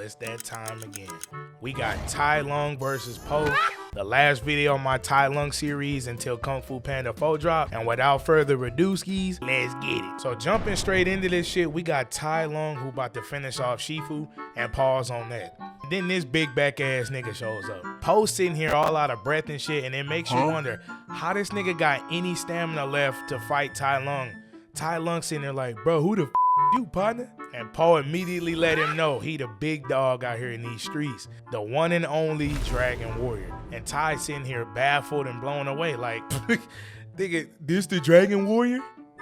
it's that time again. We got Tai Lung versus Po, the last video on my Tai Lung series until Kung Fu Panda 4 drop. And without further ado, skis, let's get it. So jumping straight into this shit, we got Tai Lung who about to finish off Shifu and pause on that. Then this big back ass nigga shows up. Po sitting here all out of breath and shit, and it makes you wonder how this nigga got any stamina left to fight Tai Lung. Tai Lung sitting there like, bro, who the f you, partner? And Po immediately let him know he the big dog out here in these streets, the one and only Dragon Warrior. And Tai sitting here baffled and blown away like, nigga, this the Dragon Warrior?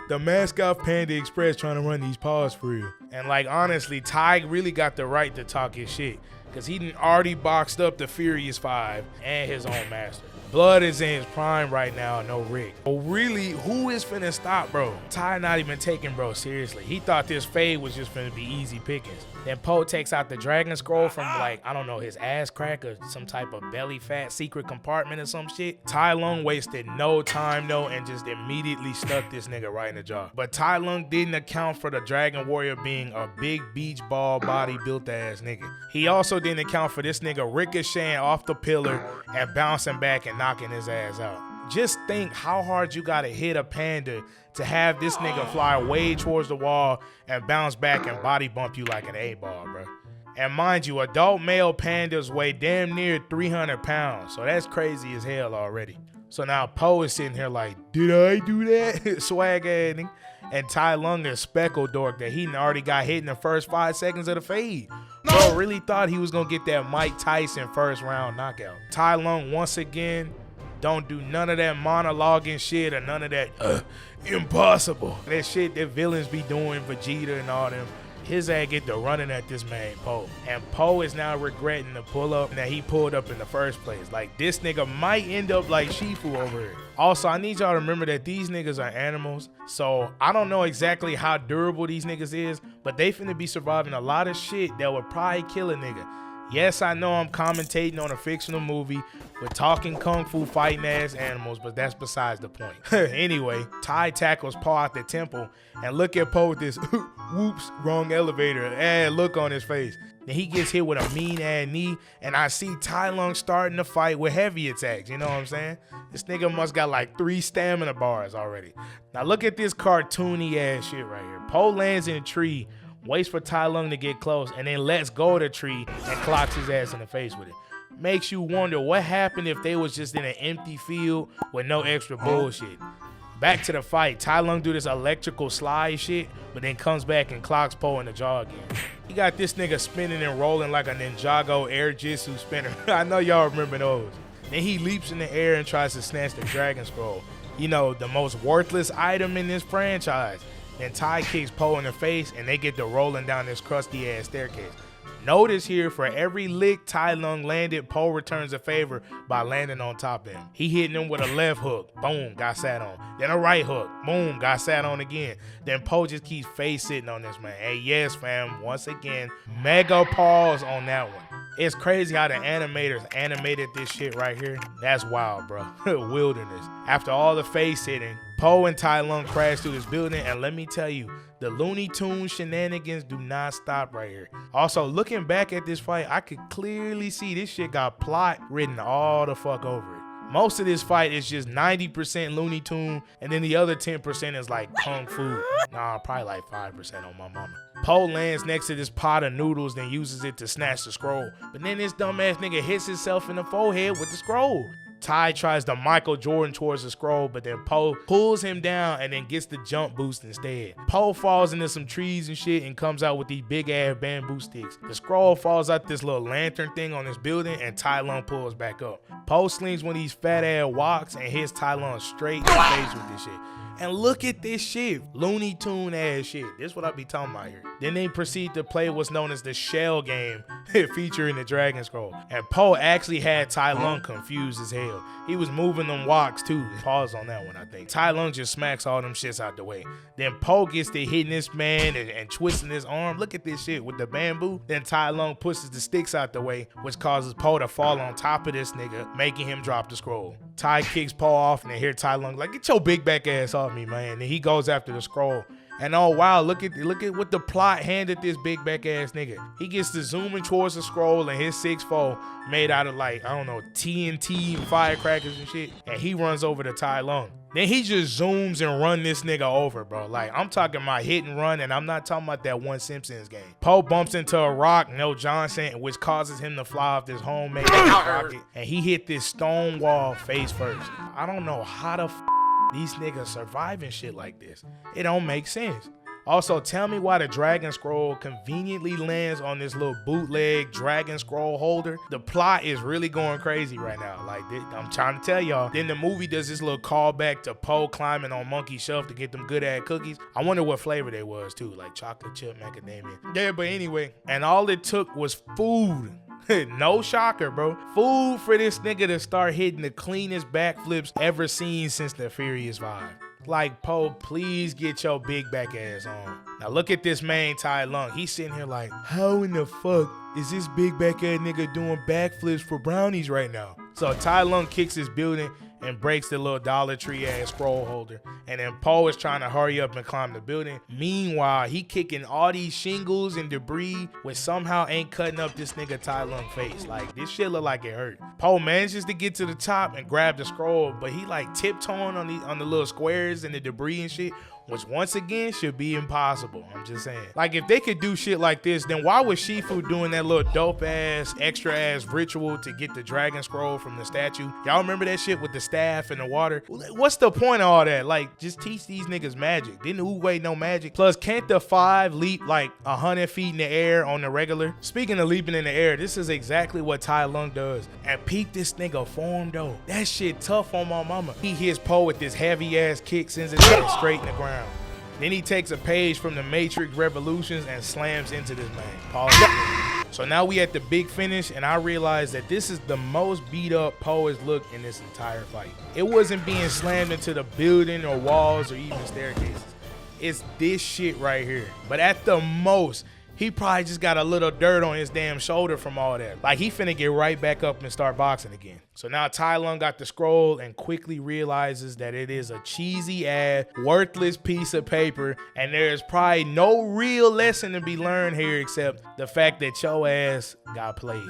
The mascot Panda Express trying to run these paws for you. And like, honestly, Tai really got the right to talk his shit, cause he done already boxed up the Furious 5 and his own master. Blood is in his prime right now, no Rick. But really, who is finna stop, bro? Tai not even taking bro seriously. He thought this fade was just finna be easy pickings. Then Po takes out the Dragon Scroll from like, I don't know, his ass crack or some type of belly fat secret compartment or some shit. Tai Lung wasted no time though and just immediately stuck this nigga right in the jaw. But Tai Lung didn't account for the Dragon Warrior being a big beach ball body built ass nigga. He also didn't account for this nigga ricocheting off the pillar and bouncing back and knocking his ass out. Just think how hard you gotta hit a panda to have this nigga fly way towards the wall and bounce back and body bump you like an A-ball, bro. And mind you, adult male pandas weigh damn near 300 pounds, so that's crazy as hell already. So now Po is sitting here like, did I do that? Swag ass nigga. And Tai Lung is speckled dork that he already got hit in the first 5 seconds of the fade. Bro really thought he was gonna get that Mike Tyson first round knockout. Tai Lung once again don't do none of that monologuing shit or none of that impossible. That shit that villains be doing, Vegeta and all them. His ass get to running at this man, Po. And Po is now regretting the pull up that he pulled up in the first place. Like, this nigga might end up like Shifu over here. Also, I need y'all to remember that these niggas are animals. So I don't know exactly how durable these niggas is, but they finna be surviving a lot of shit that would probably kill a nigga. Yes, I know I'm commentating on a fictional movie with talking kung fu fighting ass animals, but that's besides the point. Anyway, Tai tackles Po out the temple, and look at Po with this whoops, wrong elevator, look on his face. Then he gets hit with a mean ass knee, and I see Tai Lung starting to fight with heavy attacks, you know what I'm saying? This nigga must got like 3 stamina bars already. Now look at this cartoony ass shit right here. Po lands in a tree, waits for Tai Lung to get close, and then lets go of the tree and clocks his ass in the face with it. Makes you wonder what happened if they was just in an empty field with no extra bullshit. Back to the fight, Tai Lung do this electrical slide shit, but then comes back and clocks Po in the jaw again. He got this nigga spinning and rolling like a Ninjago air jitsu spinner. I know y'all remember those. Then he leaps in the air and tries to snatch the Dragon Scroll. You know, the most worthless item in this franchise. Then Tai kicks Po in the face and they get to rolling down this crusty ass staircase. Notice here, for every lick Tai Lung landed, Po returns a favor by landing on top of him. He hitting him with a left hook, boom, got sat on. Then a right hook, boom, got sat on again. Then Po just keeps face sitting on this man. Hey, yes, fam, once again, mega pause on that one. It's crazy how the animators animated this shit right here. That's wild, bro. Wilderness. After all the face hitting, Po and Tai Lung crash through this building, and let me tell you, the Looney Tunes shenanigans do not stop right here. Also, looking back at this fight, I could clearly see this shit got plot written all the fuck over it. Most of this fight is just 90% Looney Tune, and then the other 10% is like Kung Fu. Nah, probably like 5% on my mama. Po lands next to this pot of noodles, then uses it to snatch the scroll. But then this dumbass nigga hits himself in the forehead with the scroll. Tai tries to Michael Jordan towards the scroll, but then Po pulls him down and then gets the jump boost instead. Po falls into some trees and shit and comes out with these big ass bamboo sticks. The scroll falls out this little lantern thing on this building and Tai Lung pulls back up. Po slings one of these fat ass walks and hits Tai Lung straight in the face with this shit. And look at this shit, Looney Tune ass shit. This is what I be talking about here. Then they proceed to play what's known as the shell game featuring the Dragon Scroll. And Po actually had Tai Lung confused as hell. He was moving them walks too. Pause on that one, I think. Tai Lung just smacks all them shits out the way. Then Po gets to hitting this man and twisting his arm. Look at this shit with the bamboo. Then Tai Lung pushes the sticks out the way, which causes Po to fall on top of this nigga, making him drop the scroll. Tai kicks Po off and then hear Tai Lung like, get your big back ass off me, man. And he goes after the scroll. And oh wow, look at what the plot handed this big back ass nigga. He gets to zooming towards the scroll and his 6'4" made out of like, I don't know, TNT and firecrackers and shit. And he runs over to Tai Lung. Then he just zooms and run this nigga over, bro. Like, I'm talking about hit and run, and I'm not talking about that one Simpsons game. Poe bumps into a rock, No Johnson, which causes him to fly off this homemade rocket, and he hit this stone wall face first. I don't know how the these niggas surviving shit like this. It don't make sense. Also, tell me why the Dragon Scroll conveniently lands on this little bootleg Dragon Scroll holder. The plot is really going crazy right now. Like, I'm trying to tell y'all. Then the movie does this little callback to Poe climbing on Monkey's shelf to get them good ass cookies. I wonder what flavor they was too, like chocolate chip macadamia. Yeah, but anyway, and all it took was food. No shocker, bro. Food for this nigga to start hitting the cleanest backflips ever seen since the Furious 5. Like, Poe, please get your big back ass on. Now look at this main Tai Lung. He's sitting here like, how in the fuck is this big back ass nigga doing backflips for brownies right now? So Tai Lung kicks his building and breaks the little Dollar Tree ass scroll holder. And then Poe is trying to hurry up and climb the building. Meanwhile, he kicking all these shingles and debris, which somehow ain't cutting up this nigga Tai Lung face. Like, this shit look like it hurt. Poe manages to get to the top and grab the scroll, but he like tiptoeing on the little squares and the debris and shit, which once again should be impossible. I'm just saying. Like, if they could do shit like this, then why was Shifu doing that little dope ass, extra ass ritual to get the Dragon Scroll from the statue? Y'all remember that shit with the staff and the water? What's the point of all that? Like, just teach these niggas magic. Didn't Uwe know magic? Plus, can't the 5 leap like 100 feet in the air on the regular? Speaking of leaping in the air, this is exactly what Tai Lung does. And peep this nigga form though. That shit tough on my mama. He hits Poe with this heavy ass kick, sends his head straight in the ground. Then he takes a page from the Matrix Revolutions and slams into this man. Pause. So now we at the big finish, and I realize that this is the most beat up Poe has looked in this entire fight. It wasn't being slammed into the building or walls or even staircases. It's this shit right here. But at the most, he probably just got a little dirt on his damn shoulder from all that. Like, he finna get right back up and start boxing again. So now Tai Lung got the scroll and quickly realizes that it is a cheesy ass, worthless piece of paper, and there's probably no real lesson to be learned here except the fact that your ass got played.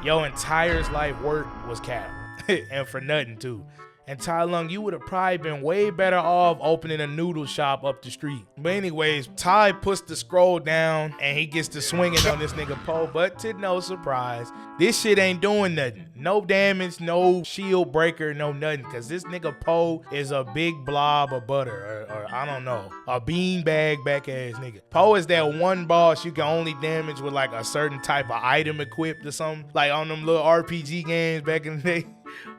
Your entire life work was capped, and for nothing too. And Tai Lung, you would have probably been way better off opening a noodle shop up the street. But anyways, Tai puts the scroll down and he gets to swinging on this nigga Poe, but to no surprise, this shit ain't doing nothing. No damage, no shield breaker, no nothing, because this nigga Poe is a big blob of butter, or I don't know, a beanbag back ass nigga. Poe is that one boss you can only damage with like a certain type of item equipped or something, like on them little RPG games back in the day.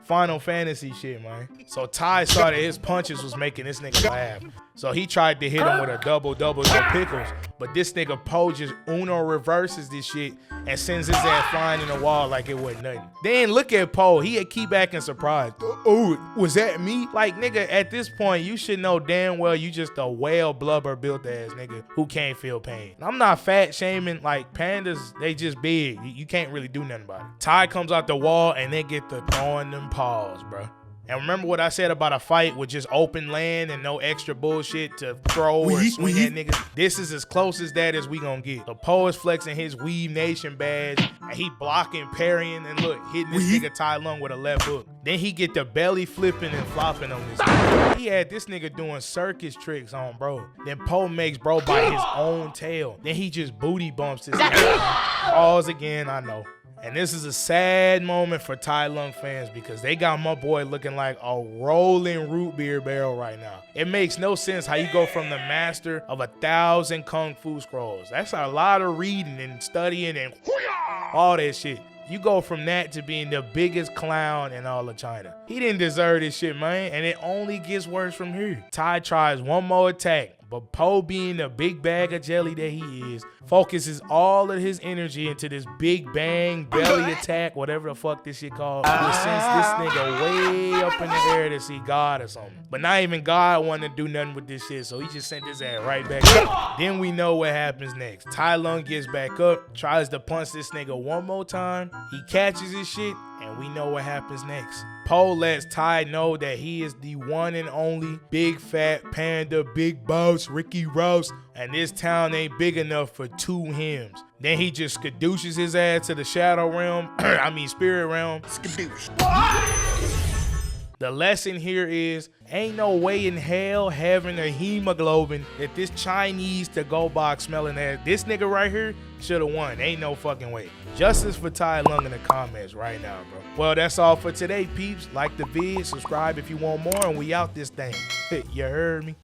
Final Fantasy shit, man. So Tai saw that his punches was making this nigga laugh. So he tried to hit him with a double no pickles. But this nigga Poe just Uno reverses this shit and sends his ass flying in the wall like it wasn't nothing. Then look at Poe. He keep acting surprised. Oh, was that me? Like, nigga, at this point, you should know damn well you just a whale blubber built ass nigga who can't feel pain. I'm not fat shaming. Like, pandas, they just big. You can't really do nothing about it. Tai comes out the wall and they get to throwing them paws, bro. And remember what I said about a fight with just open land and no extra bullshit to throw or swing at niggas? This is as close as that as we gonna get. The Poe is flexing his Weave Nation badge and he blocking, parrying, and look, hitting this nigga Tai Lung with a left hook. Then he get the belly flipping and flopping on this nigga. He had this nigga doing circus tricks on bro. Then Poe makes bro bite his own tail. Then he just booty bumps this nigga. Pause again, I know. And this is a sad moment for Tai Lung fans because they got my boy looking like a rolling root beer barrel right now. It makes no sense how you go from the master of 1,000 Kung Fu scrolls. That's a lot of reading and studying and all that shit. You go from that to being the biggest clown in all of China. He didn't deserve this shit, man, and it only gets worse from here. Tai tries one more attack, but Poe, being the big bag of jelly that he is, focuses all of his energy into this big bang belly attack, whatever the fuck this shit called, which sends this nigga way up in the air to see God or something. But not even God wanted to do nothing with this shit, so he just sent his ass right back up. Then we know what happens next. Tai Lung gets back up, tries to punch this nigga one more time. He catches his shit, and we know what happens next. Po lets Tai know that he is the one and only big fat panda, big boss, Ricky Ross, and this town ain't big enough for two hims. Then he just skadooshes his ass to the shadow realm, spirit realm. Skadoosh. The lesson here is, ain't no way in hell having a hemoglobin that this Chinese to-go box smelling ass, this nigga right here should have won. Ain't no fucking way. Justice for Tai Lung in the comments right now, bro. Well, that's all for today, peeps. Like the vid, subscribe if you want more, and we out this thing. You heard me?